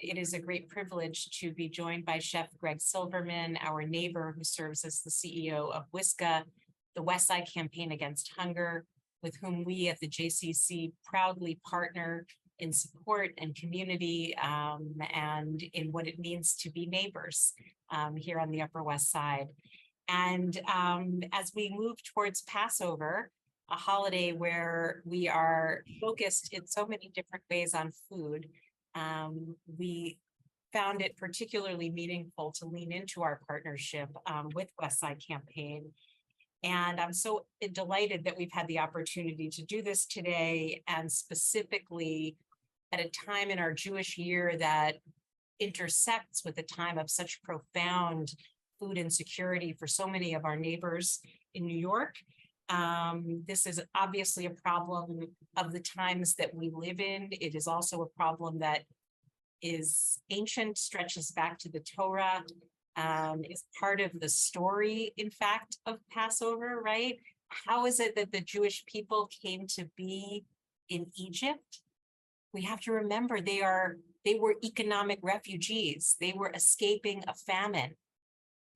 It is a great privilege to be joined by Chef Greg Silverman, our neighbor who serves as the CEO of WSCAH, the West Side Campaign Against Hunger, with whom we at the JCC proudly partner in support and community and in what it means to be neighbors here on the Upper West Side. And as we move towards Passover, a holiday where we are focused in so many different ways on food, we found it particularly meaningful to lean into our partnership with West Side Campaign. And I'm so delighted that we've had the opportunity to do this today, and specifically at a time in our Jewish year that intersects with a time of such profound food insecurity for so many of our neighbors in New York. This is obviously a problem of the times that we live in. It is also a problem that is ancient, stretches back to the Torah, is part of the story, in fact, of Passover, right? How is it that the Jewish people came to be in Egypt? We have to remember they were economic refugees. They were escaping a famine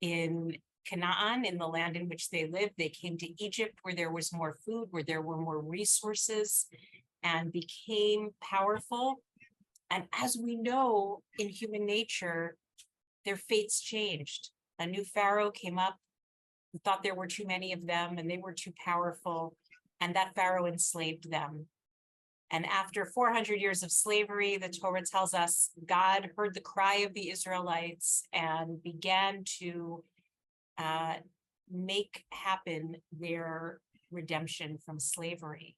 in Canaan, in the land in which they lived. They came to Egypt where there was more food, where there were more resources, and became powerful. And as we know in human nature, their fates changed. A new pharaoh came up who thought there were too many of them and they were too powerful, and that pharaoh enslaved them. And after 400 years of slavery, the Torah tells us God heard the cry of the Israelites and began to make happen their redemption from slavery.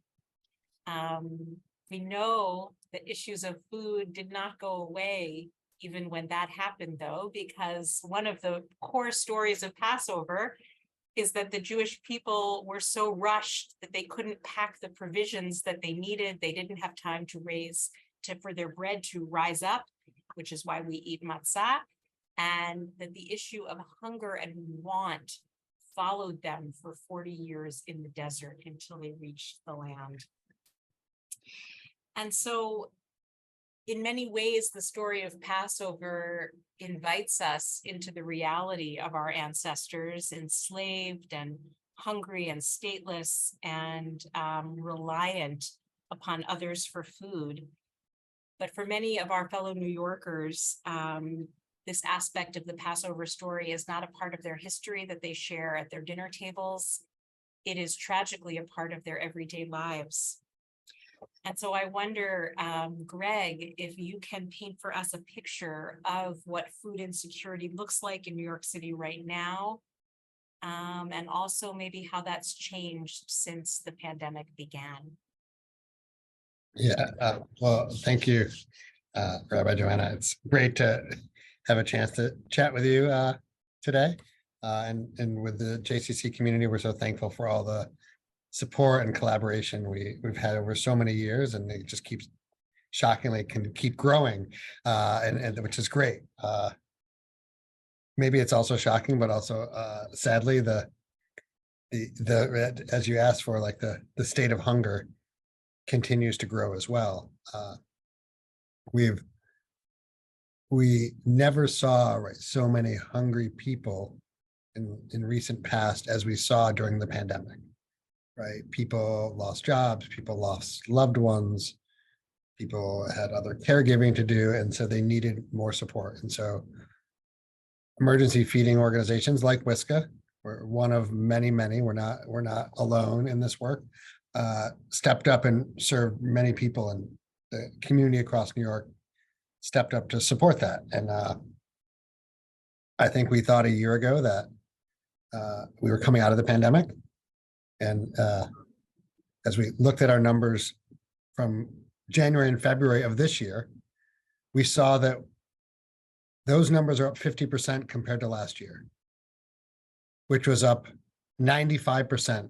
We know that issues of food did not go away even when that happened, though, because one of the core stories of Passover is that the Jewish people were so rushed that they couldn't pack the provisions that they needed. They didn't have time for their bread to rise up, which is why we eat matzah, and that the issue of hunger and want followed them for 40 years in the desert until they reached the land. And so in many ways, the story of Passover invites us into the reality of our ancestors, enslaved and hungry and stateless and reliant upon others for food. But for many of our fellow New Yorkers, this aspect of the Passover story is not a part of their history that they share at their dinner tables. It is tragically a part of their everyday lives. And so I wonder, Greg, if you can paint for us a picture of what food insecurity looks like in New York City right now, and also maybe how that's changed since the pandemic began. Yeah, well, thank you, Rabbi Joanna. It's great to have a chance to chat with you today. And with the JCC community, we're so thankful for all the support and collaboration we've had over so many years, and it just keeps shockingly can keep growing, and which is great. Maybe it's also shocking, but also sadly the as you asked for, like the state of hunger continues to grow as well. We never saw so many hungry people in recent past as we saw during the pandemic. Right, people lost jobs, people lost loved ones, people had other caregiving to do, and so they needed more support. And so emergency feeding organizations like WSCAH, we're one of many, we're not alone in this work, stepped up and served many people, and the community across New York stepped up to support that. And I think we thought a year ago that we were coming out of the pandemic. And as we looked at our numbers from January and February of this year, we saw that those numbers are up 50% compared to last year, which was up 95%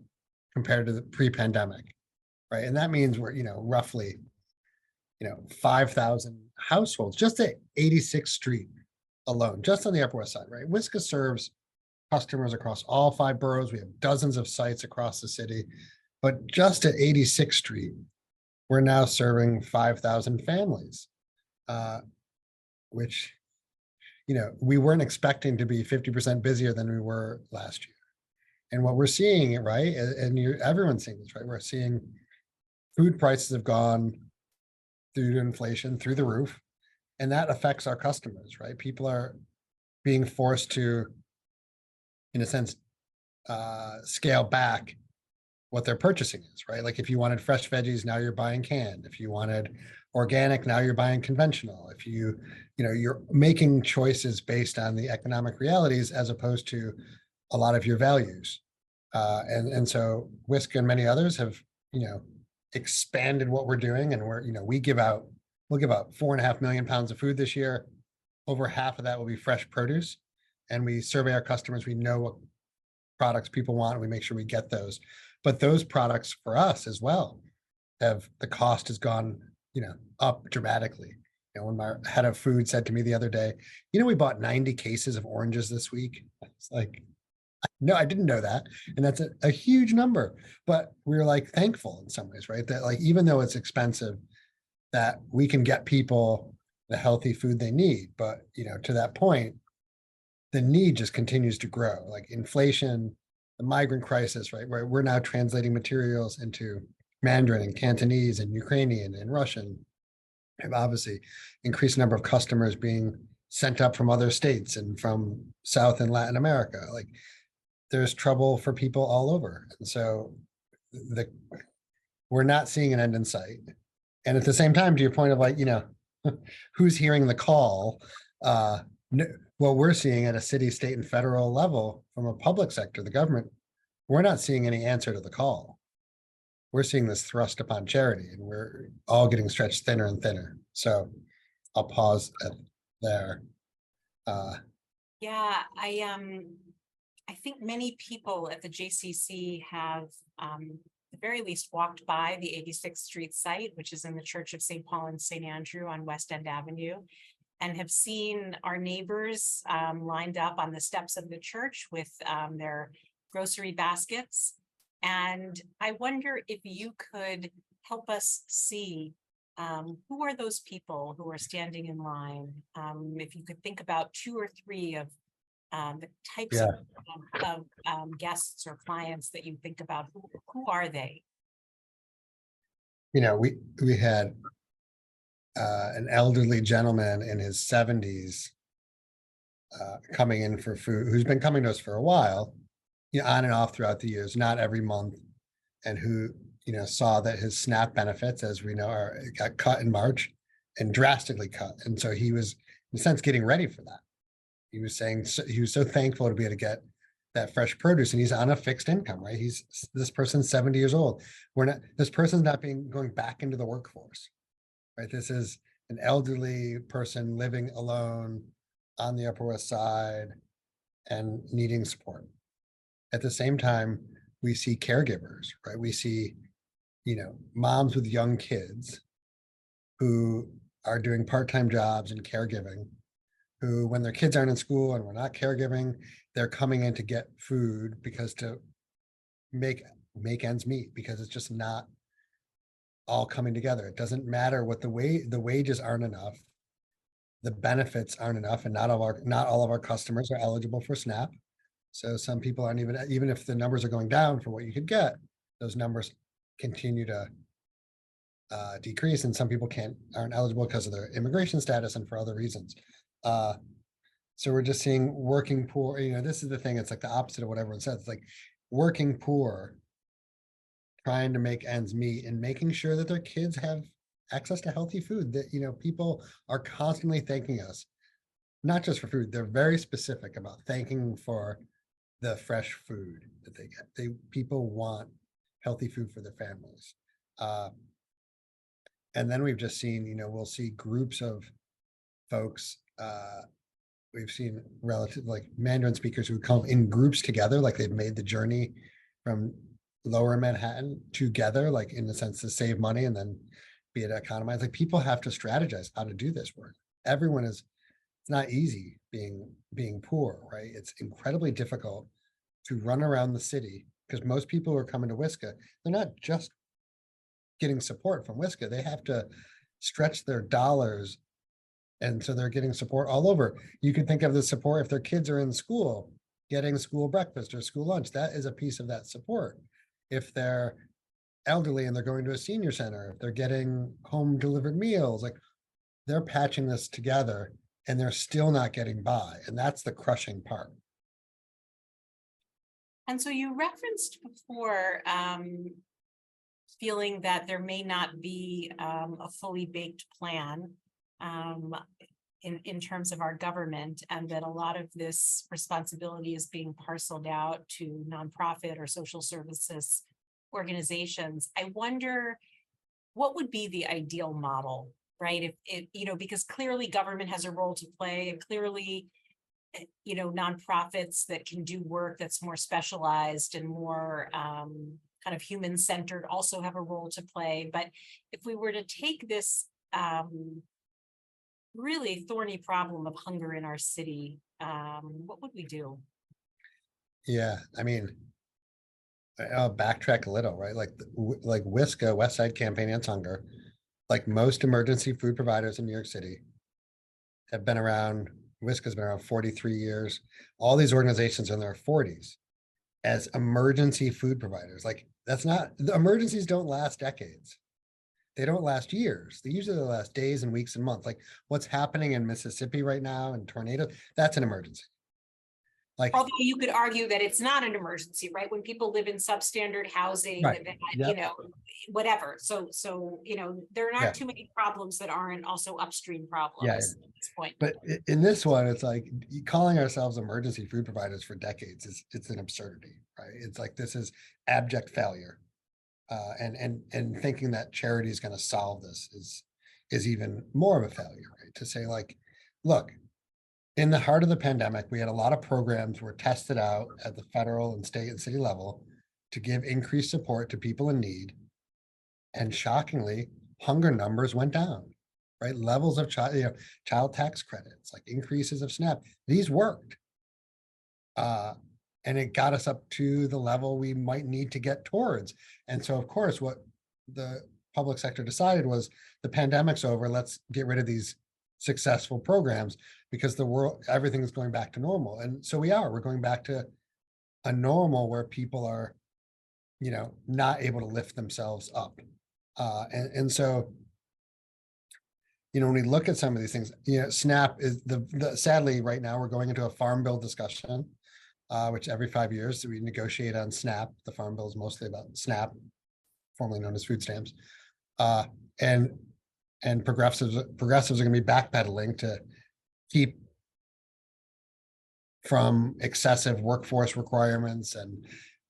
compared to the pre-pandemic, right? And that means we're, roughly, 5,000 households just at 86th Street alone, just on the Upper West Side, right? WSCAH serves customers across all 5 boroughs. We have dozens of sites across the city, but just at 86th Street, we're now serving 5,000 families. which, we weren't expecting to be 50% busier than we were last year. And what we're seeing, right, and everyone's seeing this, right? We're seeing food prices have gone through inflation, through the roof, and that affects our customers, right? People are being forced to, in a sense, scale back what they're purchasing is, right? Like if you wanted fresh veggies, now you're buying canned. If you wanted organic, now you're buying conventional. If you're making choices based on the economic realities as opposed to a lot of your values. And so WSCAH and many others have, expanded what we're doing, and we'll give out 4.5 million pounds of food this year. Over half of that will be fresh produce, and we survey our customers. We know what products people want, and we make sure we get those. But those products for us as well the cost has gone, up dramatically. When my head of food said to me the other day, we bought 90 cases of oranges this week. It's like, no, I didn't know that. And that's a huge number, but we're like thankful in some ways, right? That like, even though it's expensive, that we can get people the healthy food they need. But, to that point, the need just continues to grow, like inflation, the migrant crisis, right? Where we're now translating materials into Mandarin and Cantonese and Ukrainian and Russian. And obviously increased number of customers being sent up from other states and from South and Latin America. Like there's trouble for people all over. And so we're not seeing an end in sight. And at the same time, to your point of like, who's hearing the call, what we're seeing at a city, state, and federal level from a public sector, the government, we're not seeing any answer to the call. We're seeing this thrust upon charity, and we're all getting stretched thinner and thinner. So I'll pause there. Yeah, I think many people at the JCC have at the very least walked by the 86th Street site, which is in the Church of St. Paul and St. Andrew on West End Avenue, and have seen our neighbors lined up on the steps of the church with their grocery baskets. And I wonder if you could help us see who are those people who are standing in line. If you could think about 2 or 3 of the types of guests or clients that you think about, who are they? We had an elderly gentleman in his 70s coming in for food, who's been coming to us for a while, on and off throughout the years, not every month, and who, saw that his SNAP benefits, as we know, got cut in March and drastically cut. And so he was, in a sense, getting ready for that. He was saying he was so thankful to be able to get that fresh produce, and he's on a fixed income, right? This person's 70 years old. This person's not going back into the workforce, right? This is an elderly person living alone on the Upper West Side and needing support. At the same time, we see caregivers, right? We see, moms with young kids who are doing part-time jobs and caregiving, who, when their kids aren't in school and we're not caregiving, they're coming in to get food because to make ends meet, because it's just not all coming together. It doesn't matter what the wages aren't enough, the benefits aren't enough, and not all of our customers are eligible for SNAP. So some people aren't even if the numbers are going down for what you could get, those numbers continue to decrease, and some people aren't eligible because of their immigration status and for other reasons. So we're just seeing working poor. This is the thing. It's like the opposite of what everyone says. It's like working poor trying to make ends meet and making sure that their kids have access to healthy food. That people are constantly thanking us, not just for food. They're very specific about thanking for the fresh food that they get. People want healthy food for their families. And then we've just seen, we'll see groups of folks. We've seen relative like Mandarin speakers who come in groups together, like they've made the journey from lower Manhattan together, like in the sense to save money and then be it economize. Like people have to strategize how to do this work. It's not easy being poor, right? It's incredibly difficult to run around the city, because most people who are coming to WSCAH, they're not just getting support from WSCAH. They have to stretch their dollars And so they're getting support all over. You could think of the support if their kids are in school, getting school breakfast or school lunch. That is a piece of that support. If they're elderly and they're going to a senior center, if they're getting home delivered meals, like they're patching this together and they're still not getting by. And that's the crushing part. And so you referenced before feeling that there may not be a fully baked plan in terms of our government, and that a lot of this responsibility is being parceled out to nonprofit or social services organizations. I wonder what would be the ideal model, right? If it, because clearly government has a role to play, and clearly nonprofits that can do work that's more specialized and more kind of human-centered also have a role to play. But if we were to take this really thorny problem of hunger in our city, what would we do? Yeah, I mean, I'll backtrack a little, right? Like WSCAH, West Side Campaign Against Hunger, like most emergency food providers in New York City, have been around. WSCAH's been around 43 years. All these organizations are in their 40s as emergency food providers. Like that's not, the emergencies don't last decades. They don't last years. They usually last days and weeks and months. Like what's happening in Mississippi right now and tornadoes, that's an emergency. Like, although you could argue that it's not an emergency, right? When people live in substandard housing, right. Yep. Whatever. So, there are not Yeah. too many problems that aren't also upstream problems Yeah. at this point. But in this one, it's like calling ourselves emergency food providers for decades it's an absurdity, right? It's like this is abject failure, and thinking that charity is going to solve this is even more of a failure, right? To say like, look, in the heart of the pandemic, we had a lot of programs were tested out at the federal and state and city level to give increased support to people in need, and shockingly, hunger numbers went down. Right, levels of child tax credits, like increases of SNAP, these worked, and it got us up to the level we might need to get towards. And so, of course, what the public sector decided was the pandemic's over. Let's get rid of these successful programs because the world, everything is going back to normal. And so we're going back to a normal where people are, not able to lift themselves up, and so. When we look at some of these things, SNAP is sadly right now we're going into a farm bill discussion, which every 5 years we negotiate on SNAP. The farm bill is mostly about SNAP, formerly known as food stamps, and progressives are going to be backpedaling to keep from excessive workforce requirements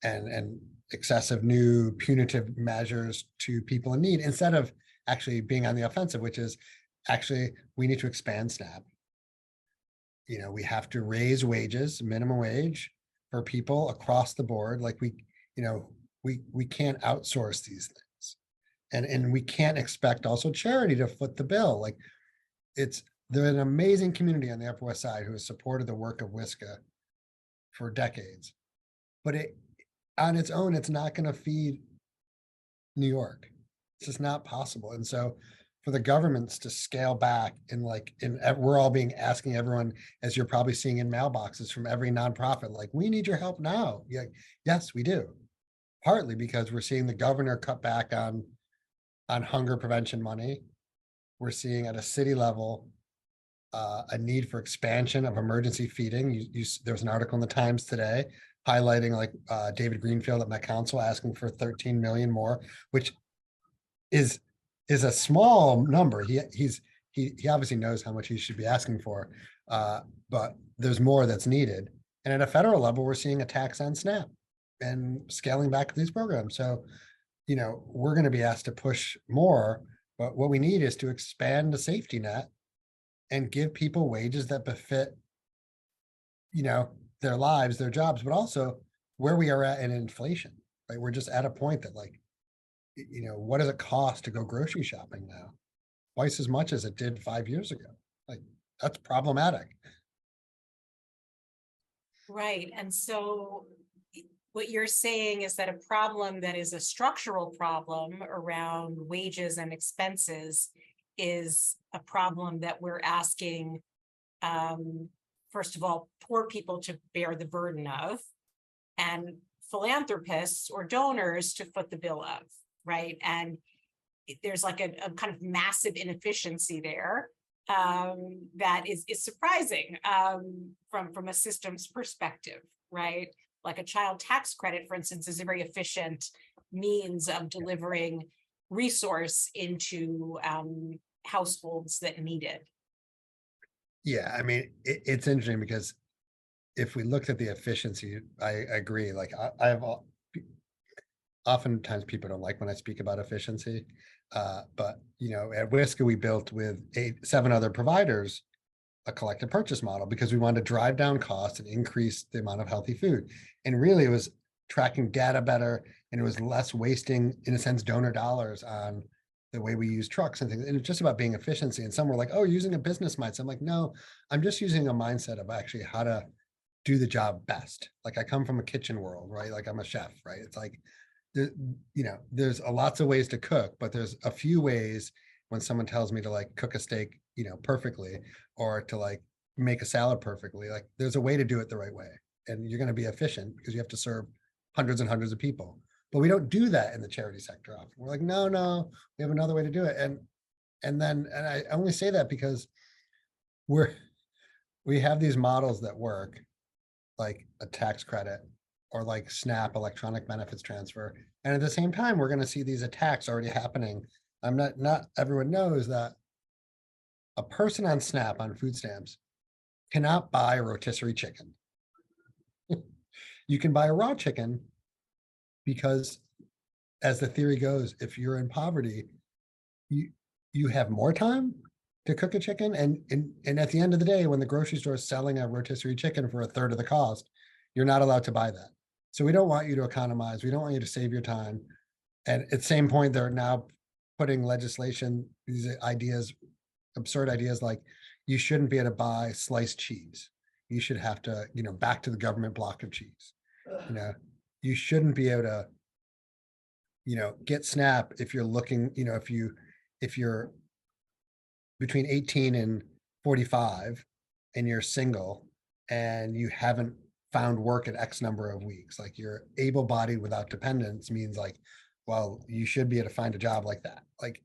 and excessive new punitive measures to people in need, instead of actually being on the offensive, which is actually, we need to expand SNAP. We have to raise wages, minimum wage for people across the board. Like we can't outsource these things. And we can't expect also charity to foot the bill. Like they're an amazing community on the Upper West Side who has supported the work of WSCAH for decades. But on its own, it's not going to feed New York. It's just not possible. And so for the governments to scale back we're all asking everyone, as you're probably seeing in mailboxes from every nonprofit, like, we need your help now. Yeah, yes, we do. Partly because we're seeing the governor cut back on hunger prevention money. We're seeing at a city level a need for expansion of emergency feeding. There was an article in the Times today highlighting David Greenfield at Met Council asking for 13 million more, which is a small number. He obviously knows how much he should be asking for, but there's more that's needed. And at a federal level, we're seeing a tax on SNAP and scaling back these programs. So, we're going to be asked to push more, but what we need is to expand the safety net and give people wages that befit, their lives, their jobs, but also where we are at in inflation, right? We're just at a point that what does it cost to go grocery shopping now? Twice as much as it did 5 years ago. Like, that's problematic. Right. And so what you're saying is that a problem that is a structural problem around wages and expenses is a problem that we're asking, first of all, poor people to bear the burden of, and philanthropists or donors to foot the bill of, right? And there's like a kind of massive inefficiency there that is surprising from a systems perspective, right? Like a child tax credit, for instance, is a very efficient means of delivering resource into households that need it. Yeah, I mean, it's interesting because if we looked at the efficiency, I agree. Like oftentimes people don't like when I speak about efficiency, but at WSCAH we built with 7 other providers a collective purchase model because we wanted to drive down costs and increase the amount of healthy food. And really, it was tracking data better, and it was less wasting, in a sense, donor dollars on the way we use trucks and things. And it's just about being efficiency. And some were like, "Oh, you're using a business mindset." I'm like, "No, I'm just using a mindset of actually how to do the job best." Like I come from a kitchen world, right? Like I'm a chef, right? It's like, there's lots of ways to cook, but there's a few ways when someone tells me to like cook a steak, perfectly, or to like make a salad perfectly, like there's a way to do it the right way. And you're going to be efficient because you have to serve hundreds and hundreds of people. But we don't do that in the charity sector often. We're like, no, we have another way to do it. And I only say that because we have these models that work, like a tax credit or like SNAP, electronic benefits transfer. And at the same time, we're going to see these attacks already happening. Not everyone knows that a person on SNAP on food stamps cannot buy a rotisserie chicken. You can buy a raw chicken because, as the theory goes, if you're in poverty, you have more time to cook a chicken. And at the end of the day, when the grocery store is selling a rotisserie chicken for 1/3 of the cost, you're not allowed to buy that. So we don't want you to economize. We don't want you to save your time. And at the same point, they're now putting legislation, these ideas, absurd ideas like you shouldn't be able to buy sliced cheese. You should have to, back to the government block of cheese. You shouldn't be able to, get SNAP if you're looking, if you're between 18 and 45 and you're single and you haven't found work in X number of weeks, like you're able-bodied without dependents means like, well, you should be able to find a job like that. Like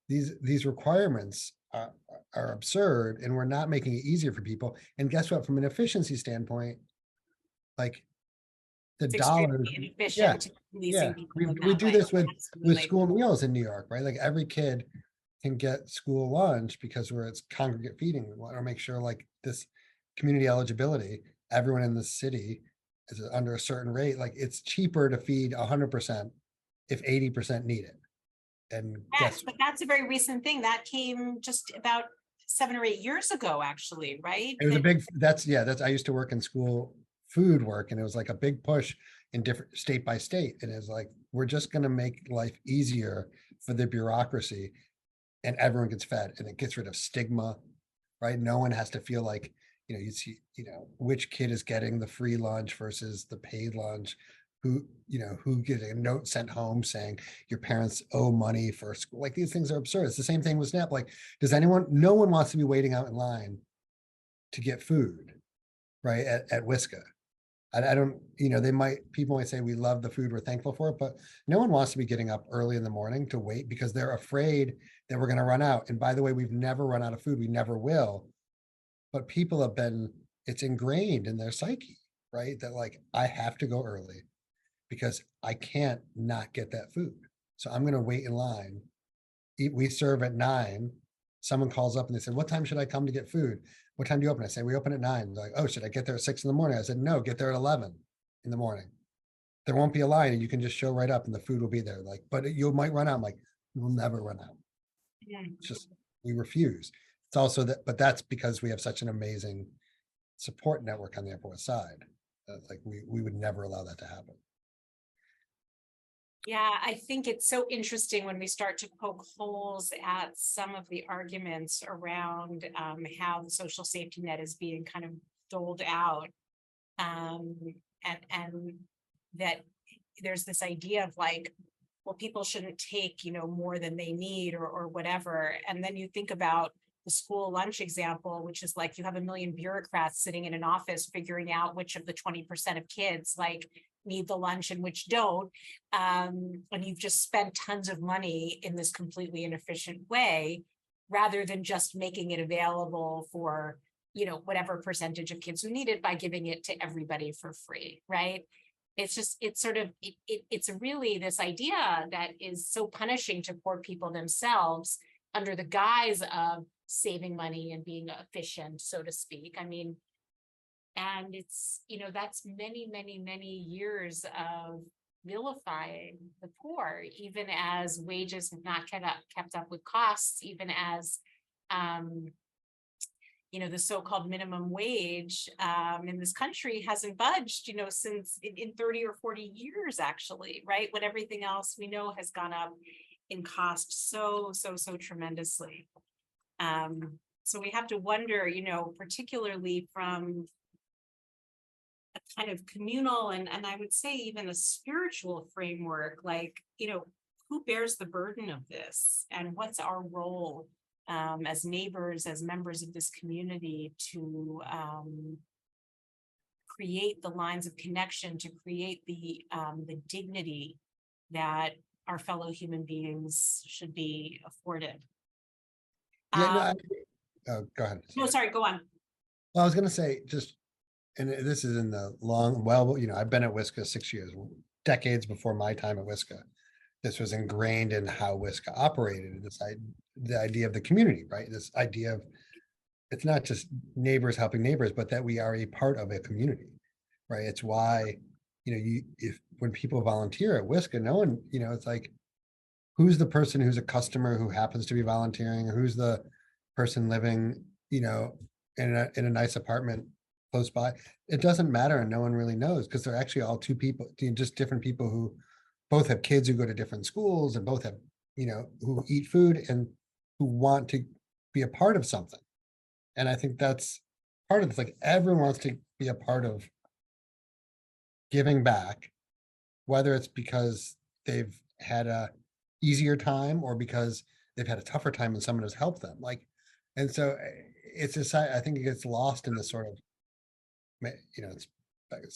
these requirements are absurd, and we're not making it easier for people. And guess what? From an efficiency standpoint, like the dollars, Inefficient. yeah. We do this with school meals in New York, right? Like every kid can get school lunch because it's congregate feeding. We want to make sure like this community eligibility, everyone in the city is under a certain rate. Like it's cheaper to feed 100% if 80% need it. And yes, but that's a very recent thing that came just about 7 or 8 years ago, actually, right? It was a big, I used to work in school food work, and it was like a big push in different state by state. And it's like, we're just going to make life easier for the bureaucracy and everyone gets fed, and it gets rid of stigma, right? No one has to feel like, you see, which kid is getting the free lunch versus the paid lunch, who gets a note sent home saying your parents owe money for school. Like these things are absurd. It's the same thing with SNAP. Like, no one wants to be waiting out in line to get food, right? At WSCAH. I don't, people might say we love the food, we're thankful for it, but no one wants to be getting up early in the morning to wait because they're afraid that we're going to run out. And by the way, we've never run out of food. We never will. But people it's ingrained in their psyche, right? That like, I have to go early because I can't not get that food. So I'm going to wait in line. We serve at 9. Someone calls up and they said, "What time should I come to get food? What time do you open?" I say, "We open at 9. They're like, "Oh, should I get there at 6 in the morning?" I said, "No, get there at 11 in the morning. There won't be a line and you can just show right up and the food will be there." Like, but you might run out. I'm like, "We'll never run out." Yeah. It's just, we refuse. It's also that, but that's because we have such an amazing support network on the Upper West Side. Like we would never allow that to happen. Yeah, I think it's so interesting when we start to poke holes at some of the arguments around how the social safety net is being kind of doled out. And that there's this idea of like, well, people shouldn't take, more than they need or whatever. And then you think about the school lunch example, which is like you have a million bureaucrats sitting in an office figuring out which of the 20% of kids need the lunch and which don't. And you've just spent tons of money in this completely inefficient way, rather than just making it available for, whatever percentage of kids who need it by giving it to everybody for free, right? It's really this idea that is so punishing to poor people themselves under the guise of saving money and being efficient, so to speak. I mean, and it's, that's many, many, many years of vilifying the poor, even as wages have not kept up with costs, even as, the so-called minimum wage in this country hasn't budged, since in 30 or 40 years, actually, right? When everything else we know has gone up in cost so tremendously. So we have to wonder, particularly from a kind of communal and I would say even a spiritual framework, who bears the burden of this and what's our role as neighbors, as members of this community to create the lines of connection, to create the dignity that our fellow human beings should be afforded. Yeah, no, go ahead. No, sorry, go on. Well, I was going to say and this is in the I've been at WSCAH 6 years, decades before my time at WSCAH. This was ingrained in how WSCAH operated, the idea of the community, right? This idea of it's not just neighbors helping neighbors, but that we are a part of a community, right? It's why, when people volunteer at WSCAH, no one, it's like, who's the person who's a customer who happens to be volunteering, or who's the person living, in a nice apartment close by? It doesn't matter, and no one really knows, because they're actually all two people, just different people who both have kids who go to different schools, and both have, who eat food and who want to be a part of something. And I think that's part of it. Like, everyone wants to be a part of giving back, whether it's because they've had a easier time or because they've had a tougher time and someone has helped them. And so it's just, I think it gets lost in this sort of, it's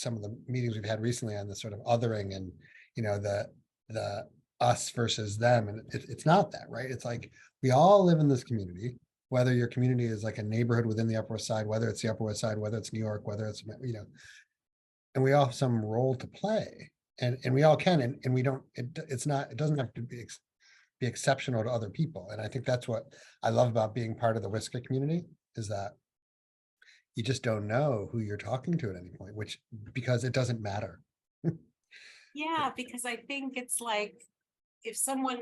some of the meetings we've had recently on this sort of othering and, the us versus them. And it's not that, right? It's like, we all live in this community, whether your community is like a neighborhood within the Upper West Side, whether it's the Upper West Side, whether it's New York, whether it's, and we all have some role to play, and we all can, and we don't, it doesn't have to be exceptional to other people. And I think that's what I love about being part of the WSCAH community, is that you just don't know who you're talking to at any point, because it doesn't matter. Yeah, because I think it's like, if someone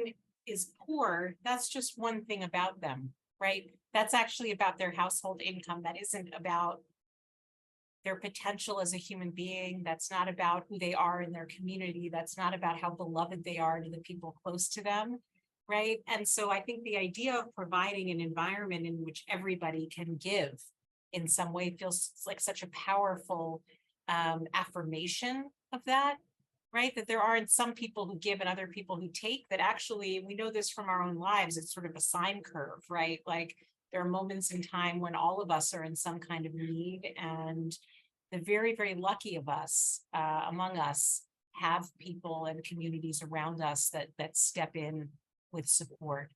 is poor, that's just one thing about them, right? That's actually about their household income. That isn't about their potential as a human being. That's not about who they are in their community. That's not about how beloved they are to the people close to them, right? And so I think the idea of providing an environment in which everybody can give in some way feels like such a powerful affirmation of that, right? That there aren't some people who give and other people who take, that actually, we know this from our own lives, it's sort of a sine curve, right? Like, there are moments in time when all of us are in some kind of need, and the very, very lucky of us, among us, have people and communities around us that step in with support.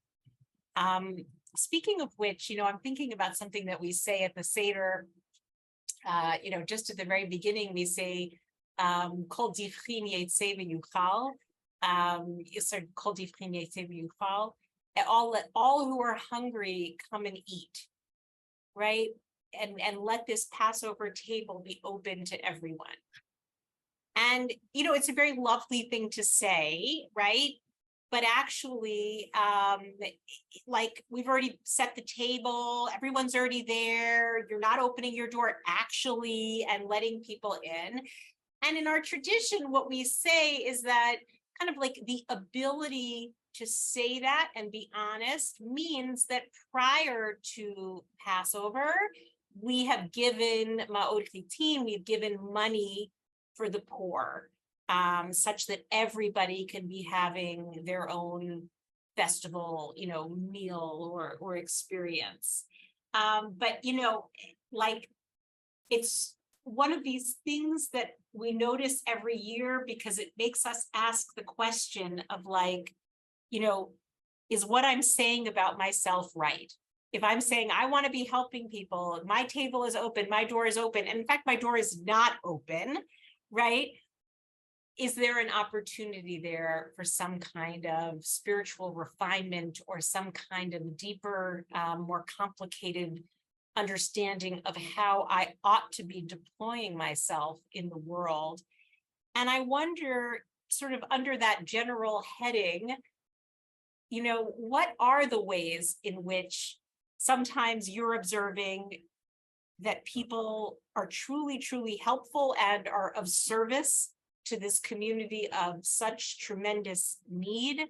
Speaking of which, I'm thinking about something that we say at the Seder. Just at the very beginning, we say, Kol divchin yetze v'yuchal, Kol divchin yetze v'yuchal. All who are hungry come and eat, right? And let this Passover table be open to everyone. And, it's a very lovely thing to say, right? But actually, we've already set the table, everyone's already there, you're not opening your door actually and letting people in. And in our tradition, what we say is that kind of like the ability to say that and be honest means that prior to Passover, we have given ma'od chitin, we've given money for the poor. such that everybody can be having their own festival, meal or experience. But, like, it's one of these things that we notice every year because it makes us ask the question of like, is what I'm saying about myself right? If I'm saying I want to be helping people, my table is open, my door is open, and in fact, my door is not open, right? Is there an opportunity there for some kind of spiritual refinement or some kind of deeper, more complicated understanding of how I ought to be deploying myself in the world? And I wonder, sort of under that general heading, what are the ways in which sometimes you're observing that people are truly, truly helpful and are of service to this community of such tremendous need?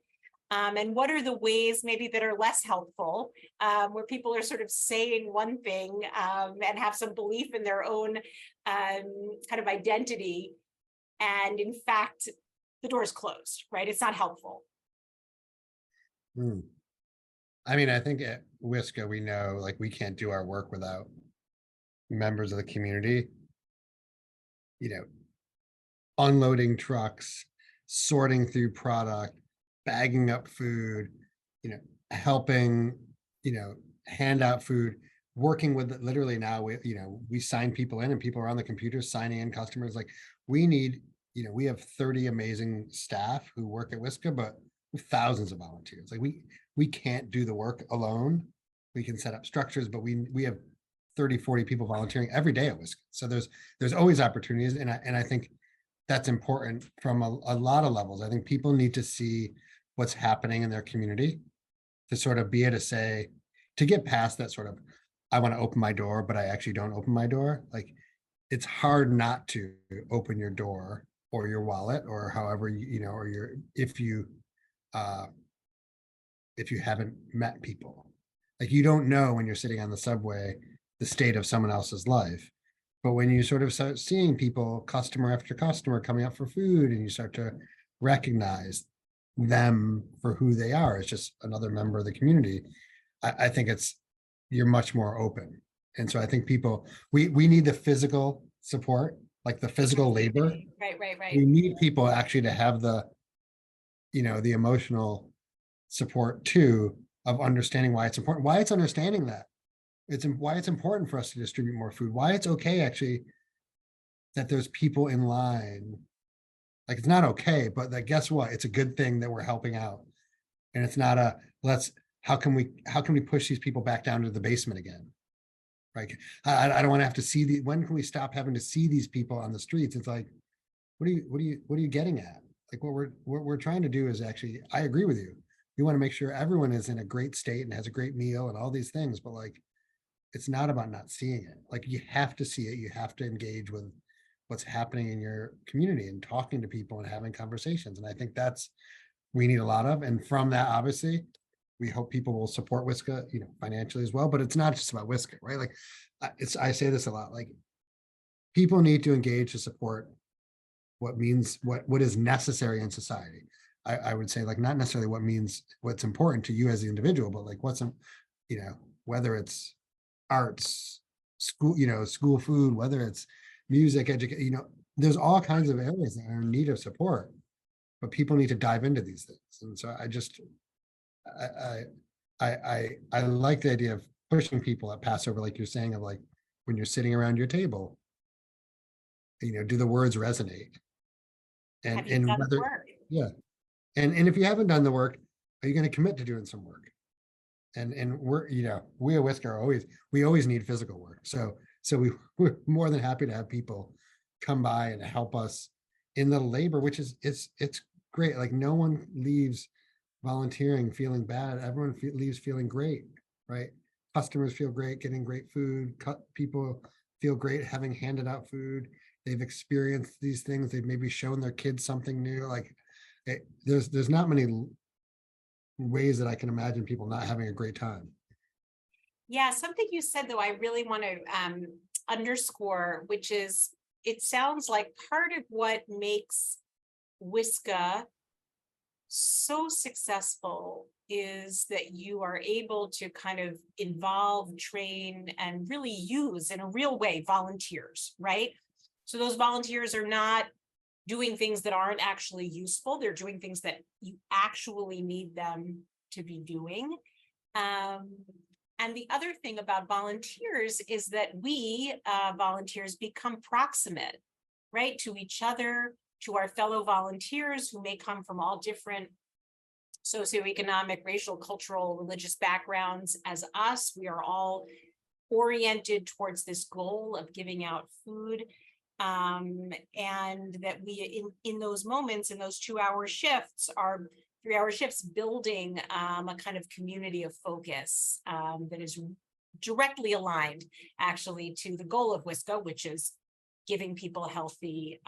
And what are the ways maybe that are less helpful, where people are sort of saying one thing and have some belief in their own kind of identity, and in fact, the door is closed, right? It's not helpful. I mean, I think at WSCAH, we know like we can't do our work without members of the community, unloading trucks, sorting through product, bagging up food, helping, hand out food, working with literally now we sign people in and people are on the computer signing in customers. Like we need, we have 30 amazing staff who work at WSCAH, but thousands of volunteers. Like we can't do the work alone. We can set up structures, but we have 30, 40 people volunteering every day at WSCAH. So there's always opportunities. And I think that's important from a lot of levels. I think people need to see what's happening in their community to sort of be able to say, to get past that sort of, I want to open my door, but I actually don't open my door. Like it's hard not to open your door or your wallet or however, or if you haven't met people. Like you don't know when you're sitting on the subway, the state of someone else's life. But when you sort of start seeing people, customer after customer coming up for food, and you start to recognize them for who they are, it's just another member of the community. I think you're much more open. And so I think we need the physical support, like the physical labor. Right. We need people actually to have the emotional support too, of understanding why it's important, why it's understanding that why it's important for us to distribute more food, why it's okay actually that there's people in line. Like it's not okay, but like guess what, it's a good thing that we're helping out. And it's not how can we push these people back down to the basement again? Right. I don't want to have to see when can we stop having to see these people on the streets? It's like, what are you getting at? Like what we're trying to do is actually, I agree with you. We want to make sure everyone is in a great state and has a great meal and all these things, but like, it's not about not seeing it. Like you have to see it. You have to engage with what's happening in your community and talking to people and having conversations. And I think we need a lot of, and from that, obviously, we hope people will support WSCAH, financially as well, but it's not just about WSCAH, right? Like I say this a lot, like people need to engage to support what is necessary in society. I would say like not necessarily what's important to you as the individual, but like whether it's arts, school food, whether it's music, education, there's all kinds of areas that are in need of support, but people need to dive into these things. And so I like the idea of pushing people at Passover, like you're saying, of like when you're sitting around your table, do the words resonate? And whether, yeah. And if you haven't done the work, are you going to commit to doing some work? And we're, we at WSCAH we always need physical work. So we're more than happy to have people come by and help us in the labor, which is, it's great. Like no one leaves volunteering feeling bad. Everyone leaves feeling great, right? Customers feel great getting great food. People feel great having handed out food. They've experienced these things. They've maybe shown their kids something new. Like there's not many ways that I can imagine people not having a great time. Yeah, something you said though, I really want to underscore, which is, it sounds like part of what makes WSCAH so successful is that you are able to kind of involve, train, and really use in a real way volunteers, right? So those volunteers are not doing things that aren't actually useful. They're doing things that you actually need them to be doing. And the other thing about volunteers is that we volunteers become proximate, right, to each other, to our fellow volunteers who may come from all different socioeconomic, racial, cultural, religious backgrounds as us. We are all oriented towards this goal of giving out food. And that we, in those moments, in those 2-hour shifts, are 3-hour shifts, building a kind of community of focus that is directly aligned actually to the goal of WSCAH, which is giving people healthy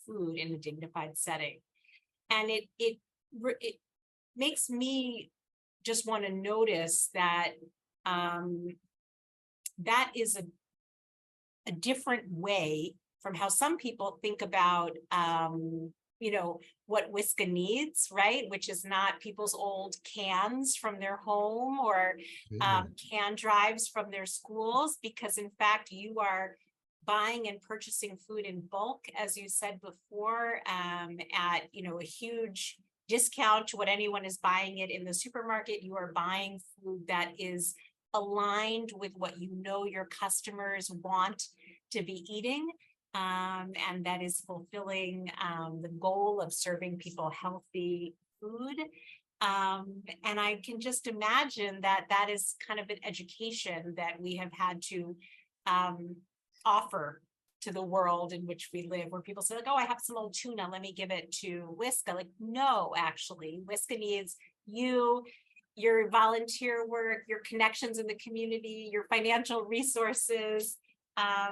food in a dignified setting. And it makes me just want to notice that that is a different way from how some people think about what WSCAH needs, right? Which is not people's old cans from their home or can drives from their schools, because in fact you are buying and purchasing food in bulk, as you said before, at a huge discount to what anyone is buying it in the supermarket. You are buying food that is aligned with what your customers want to be eating. And that is fulfilling the goal of serving people healthy food. And I can just imagine that that is kind of an education that we have had to offer to the world in which we live, where people say, like, oh, I have some old tuna, let me give it to WSCAH. Like, no, actually, WSCAH needs you, your volunteer work, your connections in the community, your financial resources,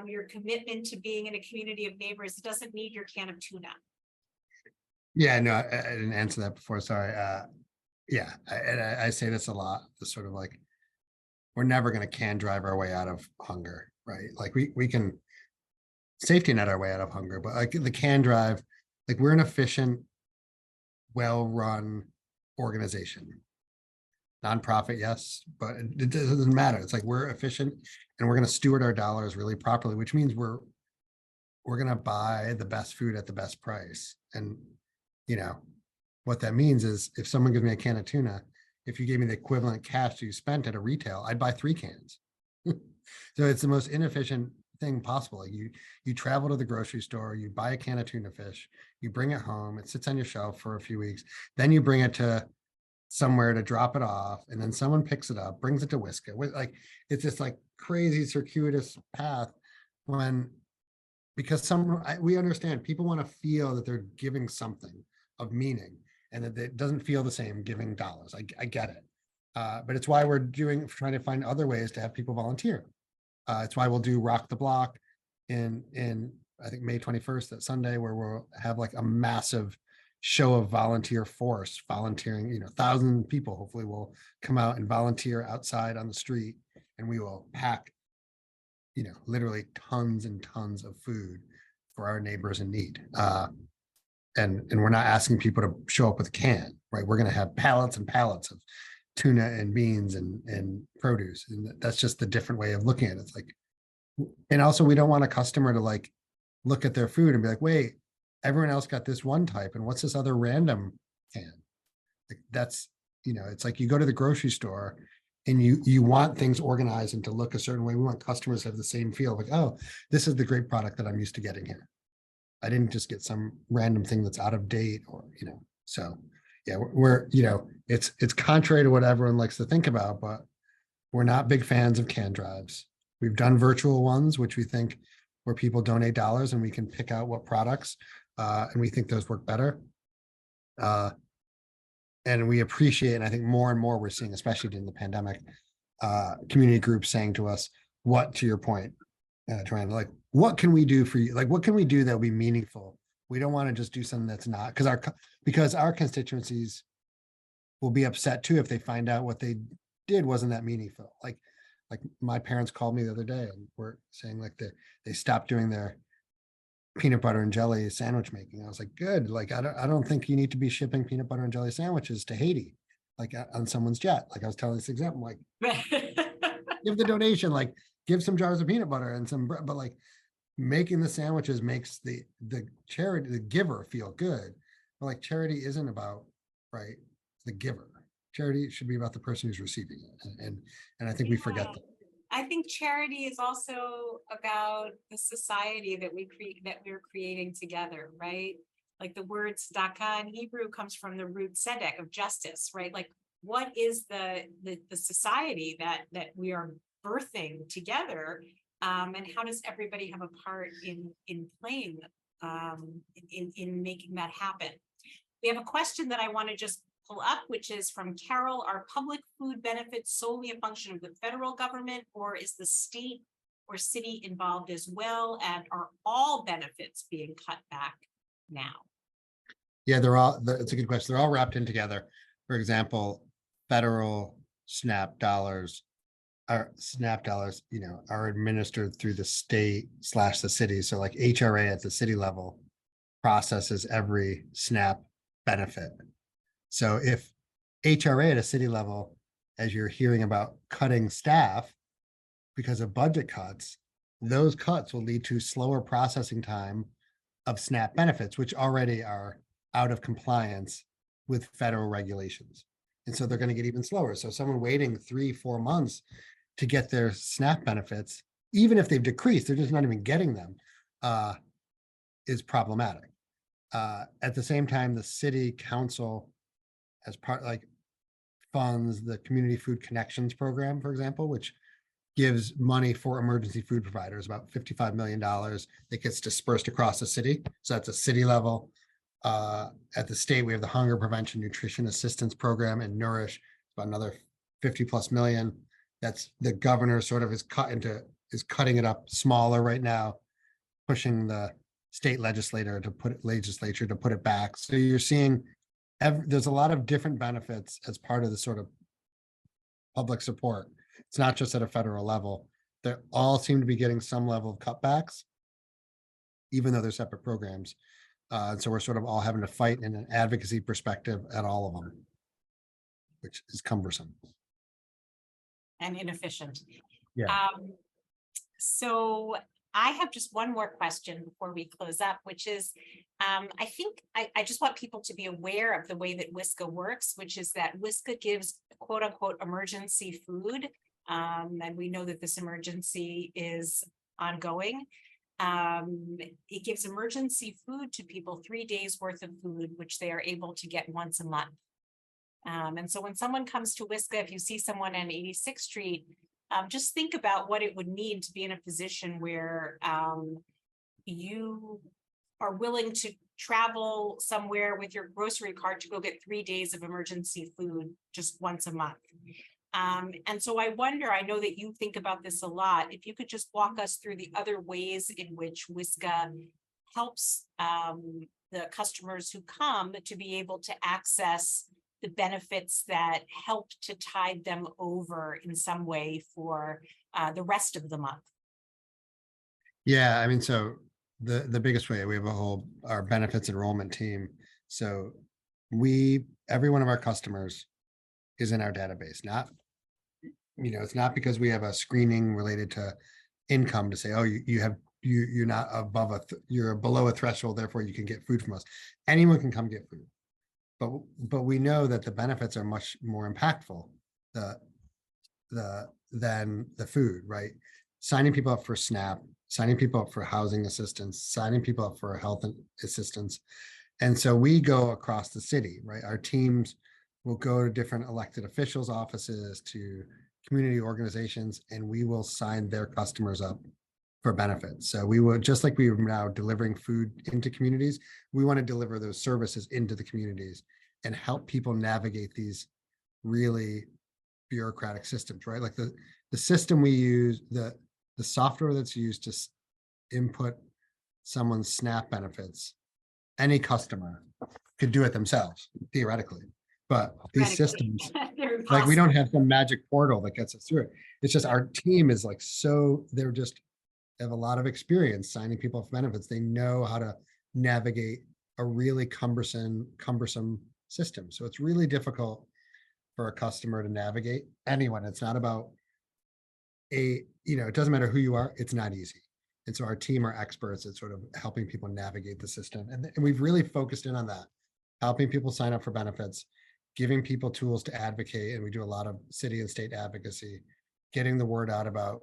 your commitment to being in a community of neighbors. It doesn't need your can of tuna. Yeah, no, I didn't answer that before. Sorry. Yeah, I say this a lot. The sort of like, we're never going to can drive our way out of hunger, right? Like we can safety net our way out of hunger, but like the can drive, like we're an efficient, well-run organization. Nonprofit, yes, but it doesn't matter. It's like we're efficient and we're going to steward our dollars really properly, which means we're going to buy the best food at the best price. And what that means is if someone gives me a can of tuna, if you gave me the equivalent cash you spent at a retail, I'd buy 3 cans. So it's the most inefficient thing possible. Like you travel to the grocery store, you buy a can of tuna fish, you bring it home, it sits on your shelf for a few weeks, then you bring it to somewhere to drop it off, and then someone picks it up, brings it to WSCAH. Like it's this like crazy circuitous path because we understand people want to feel that they're giving something of meaning and that it doesn't feel the same giving dollars. I get it. But it's why we're trying to find other ways to have people volunteer. It's why we'll do Rock the Block in I think May 21st, that Sunday, where we'll have like a massive show of volunteer force volunteering. 1,000 people hopefully will come out and volunteer outside on the street, and we will pack literally tons and tons of food for our neighbors in need. And we're not asking people to show up with a can, right? We're going to have pallets and pallets of tuna and beans and produce. And that's just the different way of looking at it. It's like, and also we don't want a customer to like look at their food and be like, wait, everyone else got this one type, and what's this other random can? Like that's, it's like you go to the grocery store and you want things organized and to look a certain way. We want customers to have the same feel, like, oh, this is the great product that I'm used to getting here. I didn't just get some random thing that's out of date, or so yeah, we're it's contrary to what everyone likes to think about, but we're not big fans of can drives. We've done virtual ones, which we think where people donate dollars and we can pick out what products, and we think those work better. And we appreciate, and I think more and more we're seeing, especially during the pandemic, community groups saying to us, what, to your point, Joanna, like, what can we do for you? Like, what can we do that will be meaningful? We don't want to just do something that's not, because our constituencies will be upset too if they find out what they did wasn't that meaningful. Like my parents called me the other day and were saying like they stopped doing their peanut butter and jelly sandwich making. I was like, good. Like, I don't think you need to be shipping peanut butter and jelly sandwiches to Haiti, like on someone's jet. Like I was telling this example, like give the donation, like give some jars of peanut butter and some bread, but like making the sandwiches makes the charity, the giver feel good. But like charity isn't about, right, the giver. Charity should be about the person who's receiving it. And I think we forget that. I think charity is also about the society that we're creating together, right? Like the word tzedakah in Hebrew comes from the root tzedek of justice, right? Like what is the society that we are birthing together? And how does everybody have a part in playing in making that happen? We have a question that I want to just pull up, which is from Carol. Are public food benefits solely a function of the federal government, or is the state or city involved as well? And are all benefits being cut back now? Yeah, it's a good question. They're all wrapped in together. For example, federal SNAP dollars, are administered through the state / the city. So like HRA at the city level processes every SNAP benefit. So if HRA at a city level, as you're hearing about cutting staff because of budget cuts, those cuts will lead to slower processing time of SNAP benefits, which already are out of compliance with federal regulations. And so they're going to get even slower. So someone waiting 3-4 months to get their SNAP benefits, even if they've decreased, they're just not even getting them, is problematic. At the same time, the city council, as part, like, funds the Community Food Connections program, for example, which gives money for emergency food providers, about $55 million that gets dispersed across the city. So that's a city level. At the state, we have the Hunger Prevention Nutrition Assistance Program and Nourish, about another 50+ million. That's the governor sort of is cutting it up smaller right now, pushing the state legislature to put it back. So you're seeing there's a lot of different benefits as part of the sort of public support. It's not just at a federal level. They all seem to be getting some level of cutbacks, even though they're separate programs. And so we're sort of all having to fight in an advocacy perspective at all of them, which is cumbersome And inefficient. Yeah. So I have just one more question before we close up, which is, I think I just want people to be aware of the way that WSCAH works, which is that WSCAH gives quote unquote emergency food. And we know that this emergency is ongoing. It gives emergency food to people, 3 days worth of food, which they are able to get once a month. And so when someone comes to WSCAH, if you see someone on 86th Street, just think about what it would mean to be in a position where you are willing to travel somewhere with your grocery cart to go get 3 days of emergency food just once a month. And so I wonder, I know that you think about this a lot, if you could just walk us through the other ways in which WSCAH helps the customers who come to be able to access the benefits that help to tide them over in some way for the rest of the month. Yeah, I mean, so the biggest way, we have our benefits enrollment team. So every one of our customers is in our database. It's not because we have a screening related to income to say, oh, you're not you're below a threshold, therefore you can get food from us. Anyone can come get food. But we know that the benefits are much more impactful than the food, right? Signing people up for SNAP, signing people up for housing assistance, signing people up for health assistance. And so we go across the city, right? Our teams will go to different elected officials' offices, to community organizations, and we will sign their customers up for benefits. So we will, just like we are now delivering food into communities, we want to deliver those services into the communities and help people navigate these really bureaucratic systems, right? Like the system we use, the software that's used to input someone's SNAP benefits, any customer could do it themselves, theoretically. But these systems, like, we don't have some magic portal that gets us through it. It's just our team is like, so they're just They have a lot of experience signing people up for benefits. They know how to navigate a really cumbersome system. So it's really difficult for a customer to navigate. Anyone. It's not about it doesn't matter who you are, it's not easy. And so our team are experts at sort of helping people navigate the system. And we've really focused in on that, helping people sign up for benefits, giving people tools to advocate. And we do a lot of city and state advocacy, getting the word out about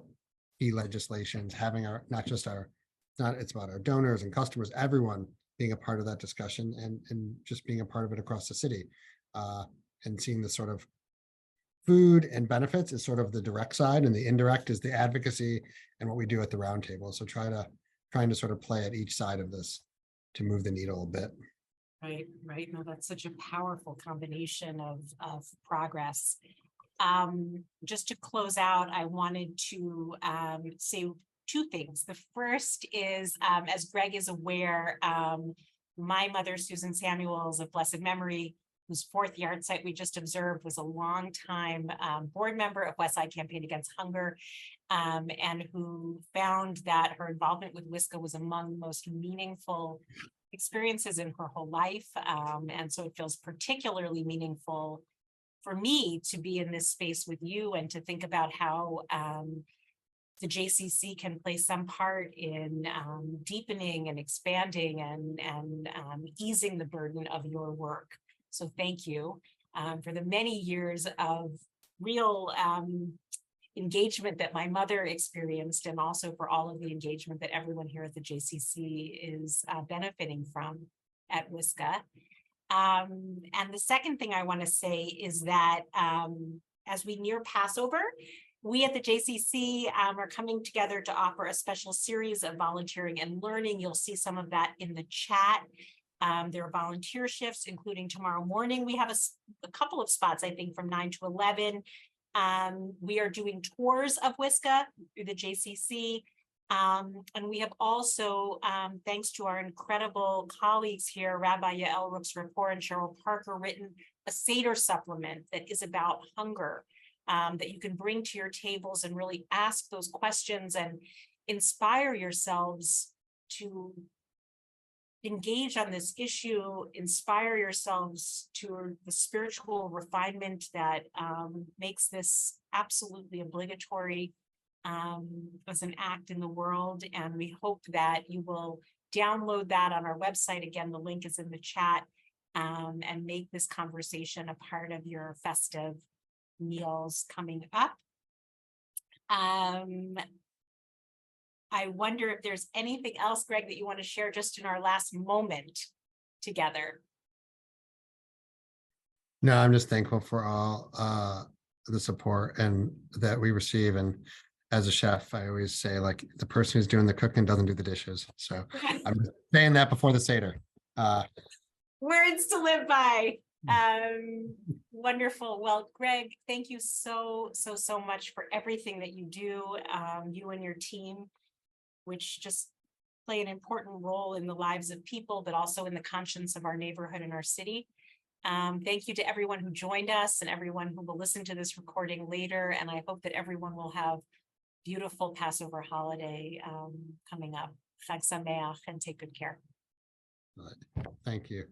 key legislations, having it's about our donors and customers, everyone being a part of that discussion and just being a part of it across the city. And seeing the sort of food and benefits is sort of the direct side, and the indirect is the advocacy and what we do at the roundtable. So trying to sort of play at each side of this to move the needle a bit. Right. No, that's such a powerful combination of progress. Just to close out, I wanted to say two things. The first is, as Greg is aware, my mother, Susan Samuels of blessed memory, whose fourth yard site we just observed, was a long-time board member of WSCAH Campaign Against Hunger, and who found that her involvement with WSCAH was among the most meaningful experiences in her whole life. And so it feels particularly meaningful for me to be in this space with you and to think about how the JCC can play some part in deepening and expanding and easing the burden of your work. So thank you for the many years of real engagement that my mother experienced, and also for all of the engagement that everyone here at the JCC is benefiting from at WSCAH. And the second thing I want to say is that as we near Passover, we at the JCC are coming together to offer a special series of volunteering and learning. You'll see some of that in the chat. There are volunteer shifts, including tomorrow morning. We have a couple of spots, I think, from 9 to 11. We are doing tours of WSCAH through the JCC. And we have also, thanks to our incredible colleagues here, Rabbi Yael Rooks-Rapport and Cheryl Parker, written a Seder supplement that is about hunger, that you can bring to your tables and really ask those questions and inspire yourselves to engage on this issue, inspire yourselves to the spiritual refinement that makes this absolutely obligatory as an act in the world. And we hope that you will download that on our website. Again, the link is in the chat, and make this conversation a part of your festive meals coming up. I wonder if there's anything else, Greg, that you want to share just in our last moment together. No, I'm just thankful for all the support and that we receive. And as a chef, I always say, like, the person who's doing the cooking doesn't do the dishes. So I'm just saying that before the Seder. Words to live by. Wonderful. Well, Greg, thank you so much for everything that you do, you and your team, which just play an important role in the lives of people, but also in the conscience of our neighborhood and our city. Thank you to everyone who joined us and everyone who will listen to this recording later. And I hope that everyone will have beautiful Passover holiday coming up. Chag Sameach, and take good care. Thank you.